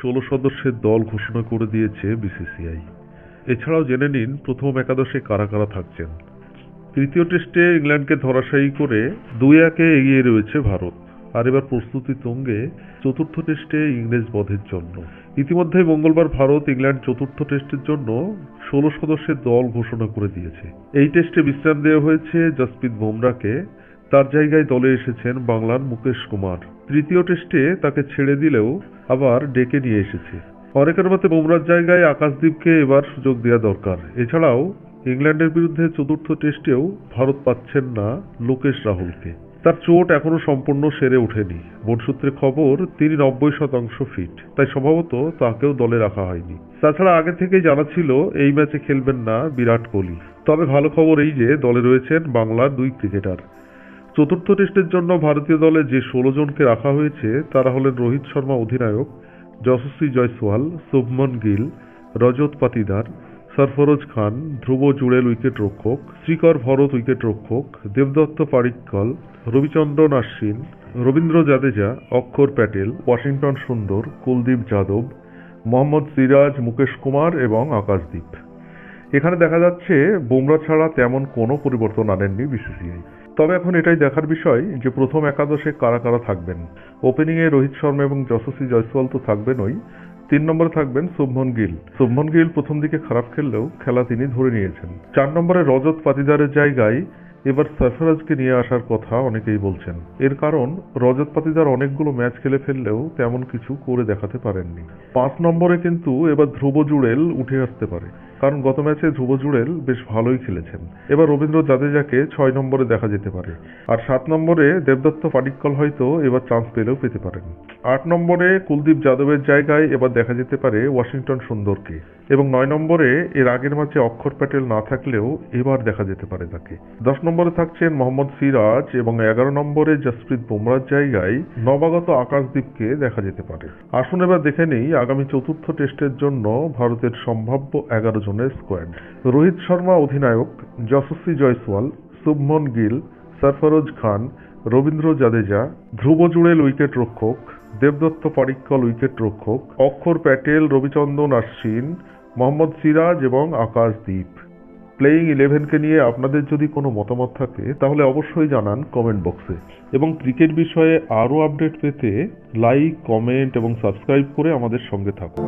16 সদস্যের দল ঘোষণা করে দিয়েছে বিসিসিআই। এছাড়াও জেনে নিন প্রথম একাদশে কারা কারা থাকছেন। তৃতীয় টেস্টে ইংল্যান্ডকে ধরাশায়ী করে 2-1 এগিয়ে রয়েছে ভারত। আর এবার প্রস্তুতি তুঙ্গে চতুর্থ টেস্টে ইংরেজ বধের জন্য। ইতিমধ্যেই মঙ্গলবার ভারত ইংল্যান্ড চতুর্থ টেস্টের জন্য 16 সদস্যের দল ঘোষণা করে দিয়েছে। এই টেস্টে বিশ্রাম দেওয়া হয়েছে জসপ্রীত বুমরাকে। তার জায়গায় দলে এসেছেন বাংলার মুকেশ কুমার। তৃতীয় টেস্টে তাকে ছেড়ে দিলেও আবার ডেকে নিয়ে এসেছে। অনেকের মতে বুমরার জায়গায় আকাশদীপকে এবার সুযোগ দেওয়া দরকার। এছাড়াও ইংল্যান্ডের বিরুদ্ধে চতুর্থ টেস্টেও ভারত পাচ্ছেন না লোকেশ রাহুলকে। তার চোট এখনো সম্পূর্ণ সেরে ওঠেনি। বোর্ড সূত্রে খবর তিনি 90% ফিট, তাই সম্ভবত তাকেও দলে রাখা হয়নি। তাছাড়া আগে থেকেই জানা ছিল এই ম্যাচে খেলবেন না বিরাট কোহলি। তবে ভালো খবর এই যে দলে রয়েছেন বাংলার 2 ক্রিকেটার। চতুর্থ টেস্টের জন্য ভারতীয় দলে যে 16 জনকে রাখা হয়েছে তারা হলেন রোহিত শর্মা অধিনায়ক, যশস্বী জয়সওয়াল, শুভমন গিল, রজত পাতিদার, সরফরোজ খান, ধ্রুব জুড়েল উইকেট-রক্ষক, শ্রীকর ভরত উইকেট-রক্ষক, দেবদত্ত পাডিক্কল, রবিচন্দ্রন অশ্বিন, রবীন্দ্র জাদেজা, অক্ষর প্যাটেল, ওয়াশিংটন সুন্দর, কুলদীপ যাদব, মোহাম্মদ সিরাজ, মুকেশ কুমার এবং আকাশদীপ। এখানে দেখা যাচ্ছে বুমরা ছাড়া তেমন কোনো পরিবর্তন আনেননি বিসিসিআই। তবে এখন এটাই দেখার বিষয় যে প্রথম একাদশে কারা কারা থাকবেন। ওপেনিংয়ে রোহিত শর্মা এবং যশস্বী জয়সওয়াল তো থাকবেনই। 3 নম্বরে থাকবেন শুভমন গিল। শুভমন গিল প্রথম দিকে খারাপ খেললেও খেলা তিনি ধরে নিয়েছেন। 4 নম্বরে রজত পাতিদারের জায়গায় এবার সরফরাজকে নিয়ে আসার কথা অনেকেই বলছেন। এর কারণ রজত পাতিদার অনেকগুলো ম্যাচ খেলে ফেললেও তেমন কিছু করে দেখাতে পারেননি। 5 নম্বরে কিন্তু এবার ধ্রুব জুড়েল উঠে আসতে পারে, কারণ গত ম্যাচে ধ্রুব জুড়েল বেশ ভালোই খেলেছেন। এবার রবীন্দ্র জাদেজাকে 6 নম্বরে দেখা যেতে পারে। আর 7 নম্বরে দেবদত্ত পাডিক্কল হয়তো এবার চান্স পেলেও পেতে পারেন। 8 নম্বরে কুলদীপ যাদবের জায়গায় এবার দেখা যেতে পারে ওয়াশিংটন সুন্দরকে। এবং 9 নম্বরে এর আগের ম্যাচে অক্ষর প্যাটেল না থাকলেও এবার দেখা যেতে পারে তাকে। 10 নম্বরে থাকছেন মোহাম্মদ সিরাজ এবং 11 নম্বরে জসপ্রীত বুমরার জায়গায় নবাগত আকাশদীপকে দেখা যেতে পারে। আসুন এবার দেখে নেই আগামী চতুর্থ টেস্টের জন্য ভারতের সম্ভাব্য 11 জনের স্কোয়াড। রোহিত শর্মা অধিনায়ক, যশস্বী জয়সওয়াল, শুভমন গিল, সরফরোজ খান, রবীন্দ্র জাদেজা, ধ্রুব জুড়েল উইকেট-রক্ষক, দেবদত্ত পাডিক্কল উইকেট-রক্ষক, অক্ষর প্যাটেল, রবিচন্দ্রন অশ্বিন, মোহাম্মদ সিরাজ এবং আকাশদীপ। প্লেইং 11কে নিয়ে আপনাদের যদি কোনো মতামত থাকে তাহলে অবশ্যই জানান কমেন্ট বক্সে। এবং ক্রিকেট বিষয়ে আরও আপডেট পেতে লাইক, কমেন্ট এবং সাবস্ক্রাইব করে আমাদের সঙ্গে থাকুন।